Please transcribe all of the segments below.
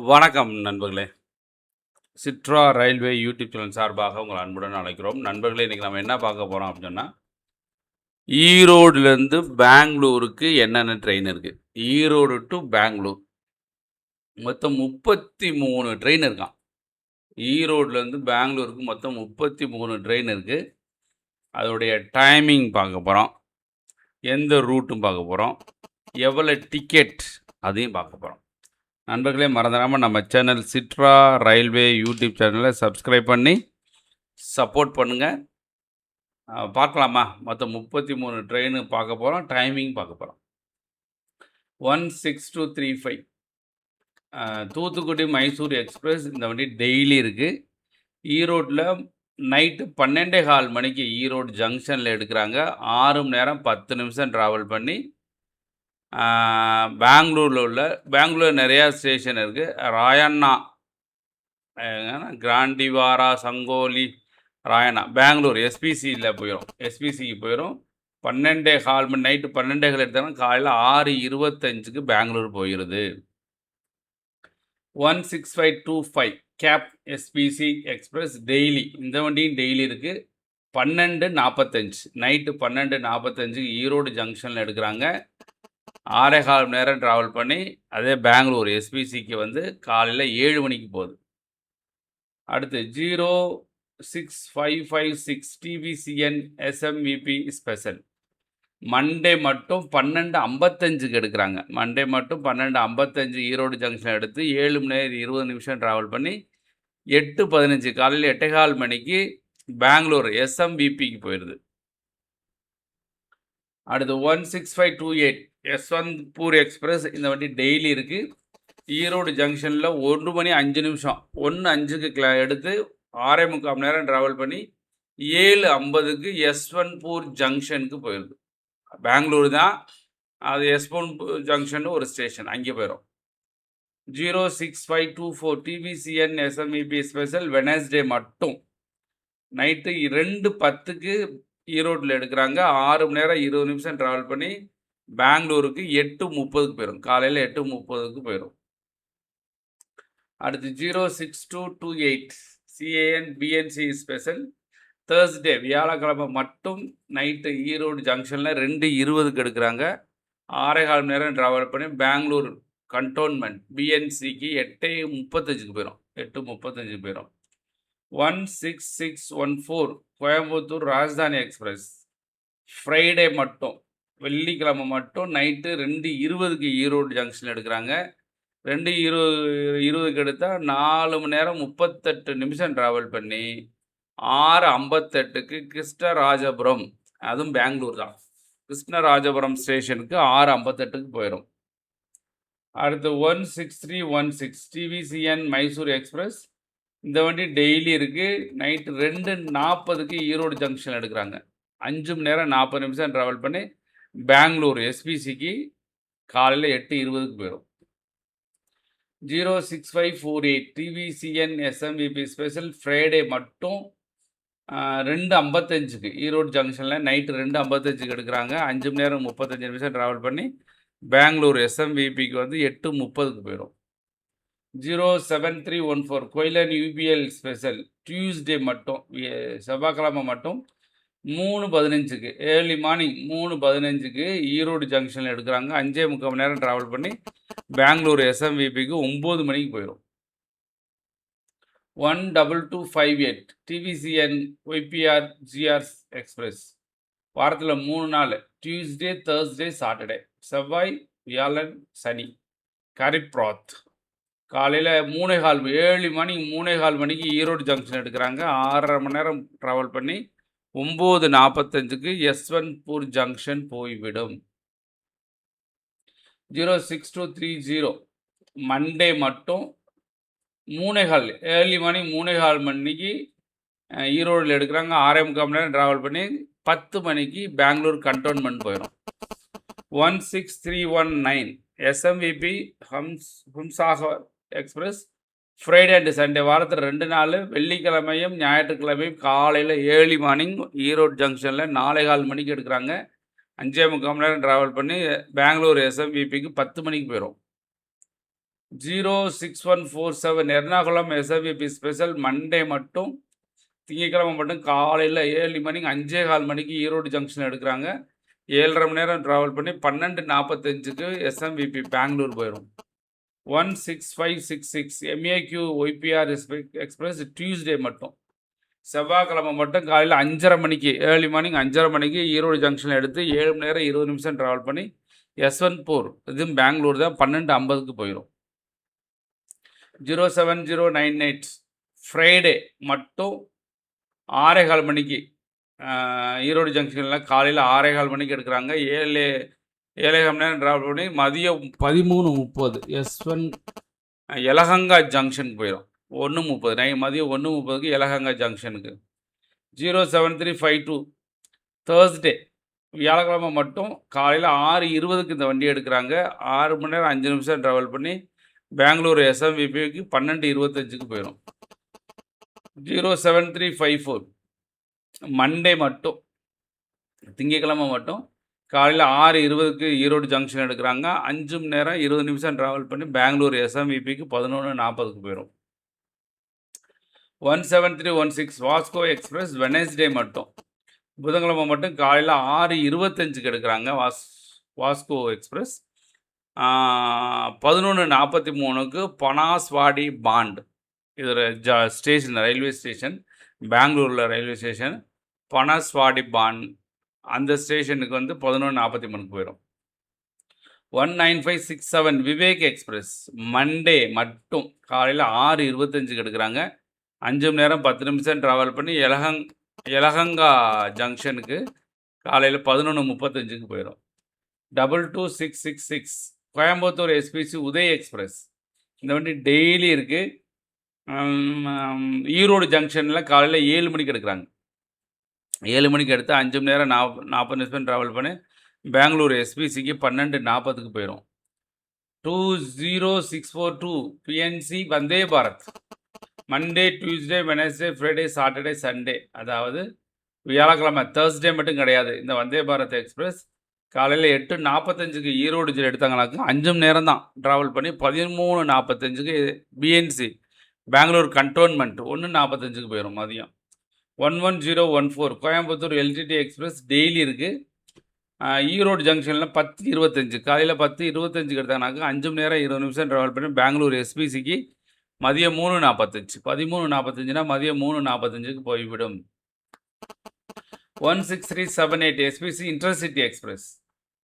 வணக்கம் நண்பர்களே. சிட்ரா railway YouTube channel சார்பாக உங்கள் அன்புடன் அழைக்கிறோம். நண்பர்களே, இன்றைக்கி நம்ம என்ன பார்க்க போகிறோம் அப்படின்னு சொன்னால், ஈரோடுலேருந்து பெங்களூருக்கு என்னென்ன ட்ரெயின் இருக்குது. ஈரோடு டு பெங்களூர் மொத்தம் 33 ட்ரெயின் இருக்கான். ஈரோடுலேருந்து பெங்களூருக்கு மொத்தம் 33 ட்ரெயின் இருக்குது. அதோடைய டைமிங் பார்க்க போகிறோம். எந்த ரூட்டும் பார்க்க போகிறோம். எவ்வளோ டிக்கெட் அதையும் பார்க்க போகிறோம். நண்பர்களே, மறந்துடாமல் நம்ம சேனல் சிட்ரா ரயில்வே யூடியூப் சேனலை சப்ஸ்கிரைப் பண்ணி சப்போர்ட் பண்ணுங்கள். பார்க்கலாமா? மொத்தம் 33 ட்ரெயின் பார்க்க போகிறோம். டைமிங் பார்க்க போகிறோம். 16235 தூத்துக்குடி மைசூர் எக்ஸ்பிரஸ். இந்த வண்டி டெய்லி இருக்குது. ஈரோட்டில் நைட்டு 12:15 மணிக்கு ஈரோடு ஜங்ஷனில் எடுக்கிறாங்க. 6 மணி நேரம் 10 நிமிஷம் ட்ராவல் பண்ணி பெங்களூரில் நிறையா ஸ்டேஷன் இருக்குது. ராயண்ணா, கிராண்டிவாரா, சங்கோலி, ராயண்ணா, பெங்களூர் எஸ்பிசியில் போயிடும். எஸ்பிசிக்கு போயிடும். 12:15 மணி நைட்டு 12:15 எடுத்தாங்கன்னா காலையில் 6:25க்கு பெங்களூர் போயிடுது. 16525 கேப் எஸ்பிசி எக்ஸ்பிரஸ் டெய்லி. இந்த வண்டியும் டெய்லி இருக்குது. 12:45 நைட்டு 12:45க்கு ஈரோடு ஜங்ஷனில் எடுக்கிறாங்க. 6.25 மணி நேரம் ட்ராவல் பண்ணி அதே பெங்களூர் எஸ்பிசிக்கு வந்து காலையில் 7 மணிக்கு போகுது. அடுத்து 06556 டிவிசிஎன் எஸ்எம்விபி ஸ்பெஷல் மண்டே மட்டும் 12:55க்கு எடுக்கிறாங்க. மண்டே மட்டும் 12:55 ஈரோடு ஜங்ஷன் எடுத்து 7 மணி நேரம் 20 நிமிஷம் ட்ராவல் பண்ணி 8:15 காலையில் 8:15 மணிக்கு பெங்களூர் எஸ்எம்விபிக்கு போயிடுது. அடுத்து 16528 யஸ்வந்த்பூர் எக்ஸ்பிரஸ். இந்த வண்டி டெய்லி இருக்குது. ஈரோடு ஜங்ஷனில் 1 மணி 5 நிமிஷம் 1:05க்கு எடுத்து 6.25 மணி நேரம் ட்ராவல் பண்ணி 7:50க்கு யஸ்வந்த்பூர் ஜங்ஷனுக்கு போயிடுது. பெங்களூர் தான் அது. யஸ்வந்த்பூர் ஜங்ஷன் ஒரு ஸ்டேஷன், அங்கே போயிடும். 06524 டிவிசிஎன் எஸ்எம்இபி ஸ்பெஷல் வெனஸ்டே மட்டும் நைட்டு 2:10க்கு ஈரோட்டில் எடுக்கிறாங்க. 6 மணி நேரம் 20 நிமிஷம் ட்ராவல் பண்ணி பெங்களூருக்கு 8:30க்கு போயிடும். காலையில் 8:30க்கு போயிடும். அடுத்து 06228 சிஏஎன் பிஎன்சி ஸ்பெஷல் தேர்ஸ்டே வியாழக்கிழமை மட்டும் நைட்டு ஈரோடு ஜங்ஷனில் 2:20க்கு எடுக்கிறாங்க. 6.25 மணி நேரம் ட்ராவல் பண்ணி பெங்களூர் கண்டோன்மெண்ட் பிஎன்சிக்கு 8:35க்கு போயிடும். 8:35க்கு போயிடும். 16614 கோயம்புத்தூர் ராஜதானி எக்ஸ்பிரஸ் ஃப்ரைடே மட்டும் வெள்ளிக்கிழமை மட்டும் நைட்டு 2:20க்கு ஈரோடு ஜங்ஷன் எடுக்கிறாங்க. 2:20க்கு எடுத்தால் 4 மணி நேரம் 38 நிமிஷம் ட்ராவல் பண்ணி 6:58க்கு கிருஷ்ணராஜபுரம், அதுவும் பெங்களூர் தான், கிருஷ்ணராஜபுரம் ஸ்டேஷனுக்கு 6:58க்கு போயிடும். அடுத்து 16316 டிவிசிஎன் மைசூர் எக்ஸ்பிரஸ். இந்த வண்டி டெய்லி இருக்குது. நைட்டு 2:40க்கு ஈரோடு ஜங்ஷன் எடுக்கிறாங்க. 5 மணி நேரம் 40 நிமிஷம் ட்ராவல் பண்ணி பெங்களூர் எஸ்பிசிக்கு காலையில் 8:20க்கு போயிடும். 06548 டிவிசிஎன் எஸ்எம்விபி ஸ்பெஷல் ஃப்ரைடே மட்டும் 2:55க்கு ஈரோடு ஜங்ஷனில் நைட்டு 2:55க்கு எடுக்கிறாங்க. 5 மணி நேரம் 35 நிமிஷம் ட்ராவல் பண்ணி பெங்களூர் எஸ்எம்விபிக்கு வந்து 8:30க்கு போயிடும். 07314 கொயிலன் யூபிஎல் ஸ்பெஷல் டியூஸ்டே மட்டும் செவ்வாய்க்கிழமை மட்டும் 3:15க்கு ஏர்லி மார்னிங் 3:15க்கு ஈரோடு ஜங்ஷனில் எடுக்கிறாங்க. 5.25 மணி நேரம் ட்ராவல் பண்ணி பெங்களூர் எஸ்எம்விபிக்கு 9 மணிக்கு போயிடும். 12258 டிவிசிஎன் ஒய்பிஆர் ஜிஆர்ஸ் எக்ஸ்பிரஸ் வாரத்தில் 3 நாள் டியூஸ்டே, தேர்ஸ்டே, சாட்டர்டே, செவ்வாய், வியாழன், சனி கரிப்ராத் காலையில் 3:15 ஏர்லி மார்னிங் 3:15 மணிக்கு ஈரோடு ஜங்ஷன் எடுக்கிறாங்க. 6.5 மணி நேரம் ட்ராவல் பண்ணி 9:45க்கு யஸ்வந்த்பூர் ஜங்ஷன் போய்விடும். 06230 மண்டே மட்டும் 3:15 ஏர்லி மார்னிங் 3:15 மணிக்கு ஈரோடில் எடுக்கிறாங்க. 6.25 மணி நேரம் ட்ராவல் பண்ணி 10 மணிக்கு பெங்களூர் கண்டோன்மெண்ட் போயிடும். 16319 எஸ்எம்விபி ஹம்சாகர் எக்ஸ்பிரஸ் ஃப்ரைடே அண்டு சண்டே வாரத்தில் 2 நாள் வெள்ளிக்கிழமையும் ஞாயிற்றுக்கிழமையும் காலையில் ஏர்லி மார்னிங் ஈரோடு ஜங்ஷனில் 4:15 மணிக்கு எடுக்கிறாங்க. 5.25 மணி நேரம் ட்ராவல் பண்ணி பெங்களூர் எஸ்எம்விபிக்கு 10 மணிக்கு போயிடும். 06147 எர்ணாகுளம் எஸ்எம்விபி ஸ்பெஷல் மண்டே மட்டும் திங்கட்கிழமை மட்டும் காலையில் 7 மணிக்கு 5:15 மணிக்கு ஈரோடு ஜங்ஷன் எடுக்கிறாங்க. 7.5 மணி நேரம் ட்ராவல் பண்ணி 12:45க்கு எஸ்எம்விபி பெங்களூர் போயிடும். 16566 எம்ஏக்யூ ஒய்பிஆர் எக்ஸ்பிரஸ் டியூஸ்டே மட்டும் செவ்வாய்க்கிழமை மட்டும் காலையில் 5:30 மணிக்கு ஏர்லி மார்னிங் 5:30 மணிக்கு ஈரோடு ஜங்ஷனில் எடுத்து 7 மணி நேரம் 20 நிமிஷம் ட்ராவல் பண்ணி யஸ்வந்த்பூர் இதுவும் பெங்களூர் தான் 12:50க்கு போயிடும். 07098 ஃப்ரைடே மட்டும் 6:15 மணிக்கு ஈரோடு ஜங்ஷனில் காலையில் 6:15 மணிக்கு எடுக்கிறாங்க. 7.5 மணி நேரம் ட்ராவல் பண்ணி மதியம் 13:30 எலஹங்கா ஜங்ஷனுக்கு போயிடும். 1:30 மதியம் 1:30க்கு எலஹங்கா ஜங்ஷனுக்கு. 07352 தேர்ஸ்டே வியாழக்கிழமை மட்டும் காலையில் 6:20க்கு இந்த வண்டி எடுக்கிறாங்க. 6 மணி நேரம் 5 நிமிஷம் ட்ராவல் பண்ணி பெங்களூர் எஸ்எம்விபிக்கு 12:25க்கு போயிடும். 07354 மண்டே மட்டும் திங்கட்கிழமை மட்டும் காலையில் 6:20க்கு ஈரோடு ஜங்ஷன் எடுக்கிறாங்க. 5 மணி நேரம் 20 நிமிஷம் ட்ராவல் பண்ணி பெங்களூர் எஸ்எம்விபிக்கு 11:40க்கு போயிடும். 17316 வாஸ்கோ எக்ஸ்பிரஸ் வெனஸ்டே மட்டும் புதன்கிழமை மட்டும் காலையில் 6:25க்கு எடுக்கிறாங்க. வாஸ்கோ எக்ஸ்பிரஸ் 11:43க்கு பனாஸ்வாடி பாண்ட் இது ஸ்டேஷன் ரயில்வே ஸ்டேஷன் பெங்களூரில் ரயில்வே ஸ்டேஷன் பனாஸ்வாடி பாண்ட் அந்த ஸ்டேஷனுக்கு வந்து 11:43க்கு போயிடும். 19567 விவேக் எக்ஸ்பிரஸ் மண்டே மட்டும் காலையில் 6:25க்கு எடுக்கிறாங்க. 5 மணி நேரம் 10 நிமிஷம் ட்ராவல் பண்ணி எலஹங்கா ஜங்ஷனுக்கு காலையில் 11:35க்கு போயிடும். 22666 கோயம்புத்தூர் எஸ்பிசி உதய் எக்ஸ்பிரஸ் இந்த வண்டி டெய்லி இருக்குது. ஈரோடு ஜங்ஷனில் காலையில் 7 மணிக்கு எடுக்கிறாங்க. 7 மணிக்கு எடுத்து 5 மணி நேரம் 40 நிமிஷம் ட்ராவல் பண்ணி பெங்களூர் எஸ்பிசிக்கு 12:40க்கு போயிடும். 20642 BNC Vande Bharat Monday Tuesday Wednesday Friday Saturday Sunday அதாவது வியாழக்கிழமை தேர்ஸ்டே மட்டும் கிடையாது. இந்த வந்தே பாரத் எக்ஸ்பிரஸ் காலையில் 8:45க்கு ஈரோடு எடுத்தாங்கனாக்கா 5 மணி நேரம் தான் ட்ராவல் பண்ணி 13:45க்கு பிஎன்சி பெங்களூர் கண்டோன்மெண்ட் 1:45க்கு போயிடும் மதியம். 11014 கோயம்புத்தூர் எல்டிடி எக்ஸ்பிரஸ் டெய்லி இருக்குது. ஈரோடு ஜங்ஷனில் 10:25 காலையில் 10:25க்கு எடுத்தாங்கனாக்கா 5 மணி நேரம் 20 நிமிஷம் ட்ராவல் பண்ணி பெங்களூர் எஸ்பிசிக்கு மதியம் 3:45 13:45னா மதியம் 3:45க்கு போய்விடும். 16378 எஸ்பிசி இன்டர்சிட்டி எக்ஸ்பிரஸ்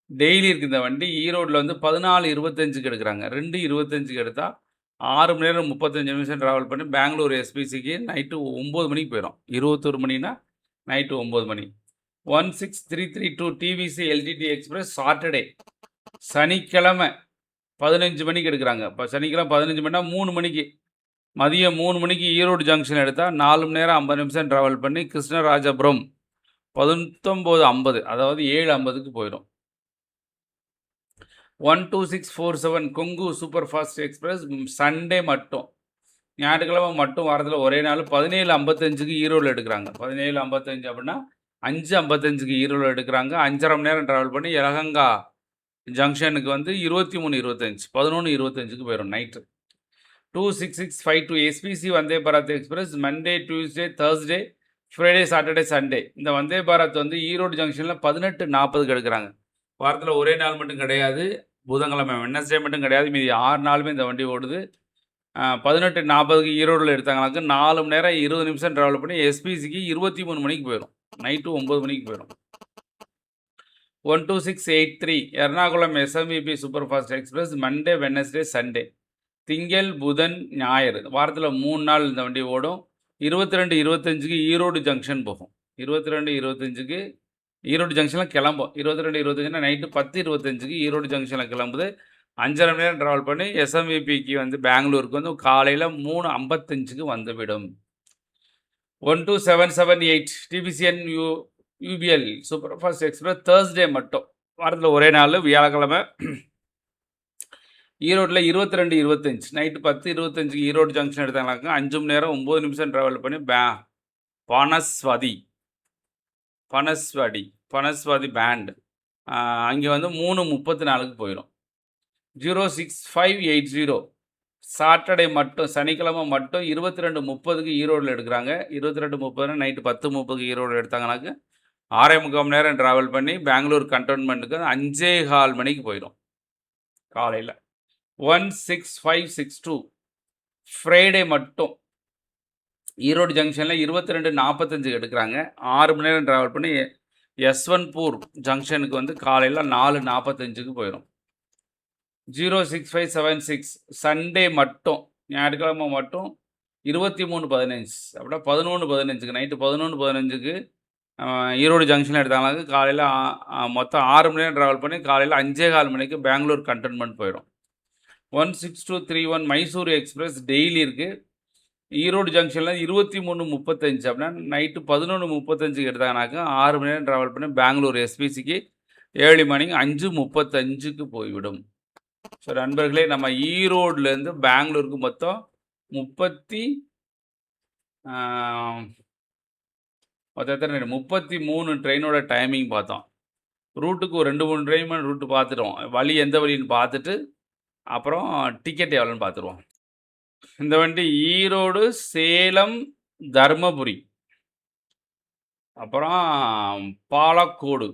டெய்லி இருக்குது இந்த வண்டி. ஈரோடில் வந்து 14:25க்கு எடுக்கிறாங்க. 2:25க்கு எடுத்தால் 6 மணி நேரம் 35 நிமிஷம் ட்ராவல் பண்ணி பெங்களூர் எஸ்பிசிக்கு நைட்டு 9 மணிக்கு போயிடும். 21 மணினா நைட்டு 9 மணி. 16332 டிவிசி எல்டிடி எக்ஸ்பிரஸ் சாட்டர்டே சனிக்கிழமை 15 மணிக்கு எடுக்கிறாங்க. இப்போ சனிக்கிழமை 15 மணினா 3 மணிக்கு மதியம் 3 மணிக்கு ஈரோடு ஜங்ஷன் எடுத்தால் 4 மணி நேரம் 50 நிமிஷம் ட்ராவல் பண்ணி கிருஷ்ணராஜபுரம் 19:50 அதாவது 7:50க்கு போயிடும். 12647 Kongu super fast express Sunday மட்டும் ஞாயிற்றுக்கிழமை மட்டும் வாரத்தில் ஒரே நாள் 17:55க்கு ஈரோடு எடுக்கிறாங்க. 17:55 அப்படின்னா 5:55க்கு ஈரோடு எடுக்கிறாங்க. 5.5 மணி நேரம் ட்ராவல் பண்ணி எலஹங்கா ஜங்ஷனுக்கு வந்து 23:25 11:25க்கு போயிடும் night. 26652 SBC Vande Bharat express Monday Tuesday Thursday Friday Saturday Sunday இந்த வந்தே பாரத் வந்து ஈரோடு ஜங்ஷனில் 18:40க்கு எடுக்கிறாங்க. வாரத்தில் ஒரே நாள் மட்டும் கிடையாது, புதன்கிழமை வெட்னஸ்டே மட்டும் கிடையாது, மீதி 6 நாளுமே இந்த வண்டி ஓடுது. 18:40க்கு ஈரோடில் எடுத்தாங்கனாக்கா 4 மணி நேரம் 20 நிமிஷம் ட்ராவல் பண்ணி எஸ்பிசிக்கு 23 மணிக்கு போயிடும். நைட்டு 9 மணிக்கு போயிடும். 12683 Ernakulam SMVB super fast express Monday Wednesday Sunday திங்கள் புதன் ஞாயிறு வாரத்தில் 3 நாள் இந்த வண்டி ஓடும். 22:25க்கு ஈரோடு ஜங்ஷன் போகும். 22:25க்கு ஈரோடு ஜங்ஷனில் கிளம்பும். 22:25னா நைட்டு 10:25க்கு ஈரோடு ஜங்ஷனில் கிளம்புது. 5.5 மணி நேரம் ட்ராவல் பண்ணி எஸ்எம்விபிக்கு வந்து பெங்களூருக்கு வந்து காலையில் 3:55க்கு வந்துவிடும். 12778 TVCN UBL super fast express Thursday மட்டும் வாரத்தில் ஒரே நாள் வியாழக்கிழமை ஈரோட்டில் 22:25 நைட்டு 10:25க்கு ஈரோடு ஜங்ஷன் எடுத்தாங்கனாக்கா 5 மணி நேரம் 9 நிமிஷம் ட்ராவல் பண்ணி பனஸ்வாடி பேண்ட் அங்கே வந்து 3:34க்கு போயிடும். 06580 சாட்டர்டே மட்டும் சனிக்கிழமை மட்டும் 22:30க்கு ஈரோடில் எடுக்கிறாங்க. 22:30 நைட்டு 10:30க்கு ஈரோடு எடுத்தாங்கனாக்க 6:45 மணி நேரம் ட்ராவல் பண்ணி பெங்களூர் கண்டோன்மெண்ட்டுக்கு 5:15 மணிக்கு போயிடும் காலையில். 16562 ஃப்ரைடே மட்டும் ஈரோடு ஜங்ஷனில் 22:45க்கு எடுக்கிறாங்க. 6 மணி நேரம் ட்ராவல் பண்ணி யஸ்வந்த்பூர் ஜங்ஷனுக்கு வந்து காலையில் 4:45க்கு போயிடும். 06576 சண்டே மட்டும் ஞாயிற்றுக்கிழமை மட்டும் 23:15 அப்படின்னா 11:15க்கு நைட்டு 11:15க்கு ஈரோடு ஜங்ஷனில் எடுத்தாங்கனாக்க காலையில் மொத்தம் 6 மணி நேரம் ட்ராவல் பண்ணி காலையில் 5:15 மணிக்கு பெங்களூர் கண்டோன்மெண்ட் போயிடும். 16231 மைசூர் எக்ஸ்பிரஸ் டெய்லி இருக்குது. ஈரோடு ஜங்ஷனில் 23:35 அப்படின்னா நைட்டு 11:35க்கு எடுத்தாங்கனாக்கா 6 மணி நேரம் ட்ராவல் பண்ணி பெங்களூர் எஸ்பிசிக்கு ஏர்லி மார்னிங் 5:35க்கு போய்விடும். ஸோ நண்பர்களே, நம்ம ஈரோடுலேருந்து பெங்களூருக்கு மொத்தம் 33 ட்ரெயினோட டைமிங் பார்த்தோம். ரூட்டுக்கு ஒரு 2-3 ட்ரெயின் ரூட்டு பார்த்துட்டோம். வழி எந்த வழின்னு பார்த்துட்டு அப்புறம் டிக்கெட் எவ்வளோன்னு பார்த்துருவோம். இந்த வண்டி ஈரோடு, சேலம், தர்மபுரி, அப்புறம் பாலக்கோடு,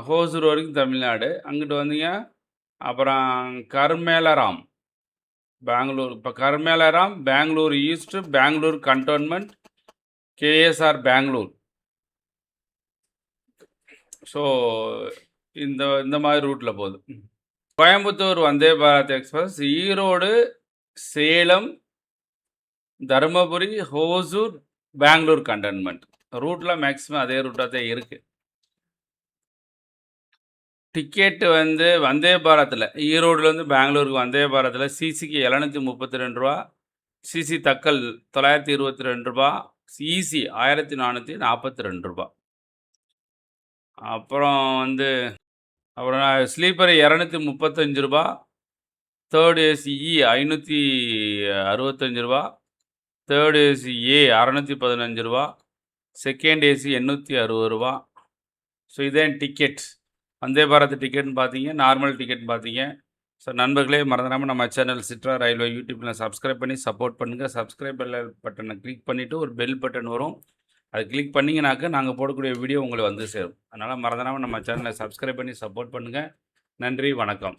ஹோசூர் வரைக்கும் தமிழ்நாடு. அங்கிட்டு வந்தீங்க அப்புறம் கர்மேலராம் பெங்களூர். இப்போ Carmelaram Bangalore east, Bangalore cantonment, KSR Bangalore. So இந்த மாதிரி ரூட்டில் போகுது. கோயம்புத்தூர் வந்தே பாரத் எக்ஸ்பிரஸ் ஈரோடு, சேலம், தருமபுரி, ஹோசூர், பெங்களூர் கண்டோன்மெண்ட் ரூட்டில் மேக்ஸிமம் அதே ரூட்டாக தான் இருக்குது. டிக்கெட்டு வந்து வந்தே பாரத்தில் ஈரோடுலேருந்து பெங்களூருக்கு வந்தே பாரத்தில் சிசிக்கு 732 ரூபா, சிசி தக்கல் 922 ரூபா, ஈசி 1442 ரூபா. அப்புறம் ஸ்லீப்பர் 235 ரூபா, தேர்ட் ஏசி இ 565 ரூபா, தேர்ட் ஏசி ஏ 615 ரூபா, செகண்ட் ஏசி 860 ரூபா. ஸோ இதேன் டிக்கெட். வந்தே பாரத் டிக்கெட்னு பார்த்தீங்க, நார்மல் டிக்கெட் பார்த்தீங்க. ஸோ நண்பர்களே, மறந்துடாமல் நம்ம சேனல் சிட்ரா ரயில்வே யூடியூப்பில் சப்ஸ்கிரைப் பண்ணி சப்போர்ட் பண்ணுங்கள். சப்ஸ்கிரைப் பட்டனை கிளிக் பண்ணிவிட்டு ஒரு பெல் பட்டன் வரும், அது கிளிக் பண்ணிங்கனாக்க நாங்கள் போடக்கூடிய வீடியோ உங்களுக்கு வந்து சேரும். அதனால் மறந்துடாமல் நம்ம சேனலை சப்ஸ்கிரைப் பண்ணி சப்போர்ட் பண்ணுங்கள். நன்றி, வணக்கம்.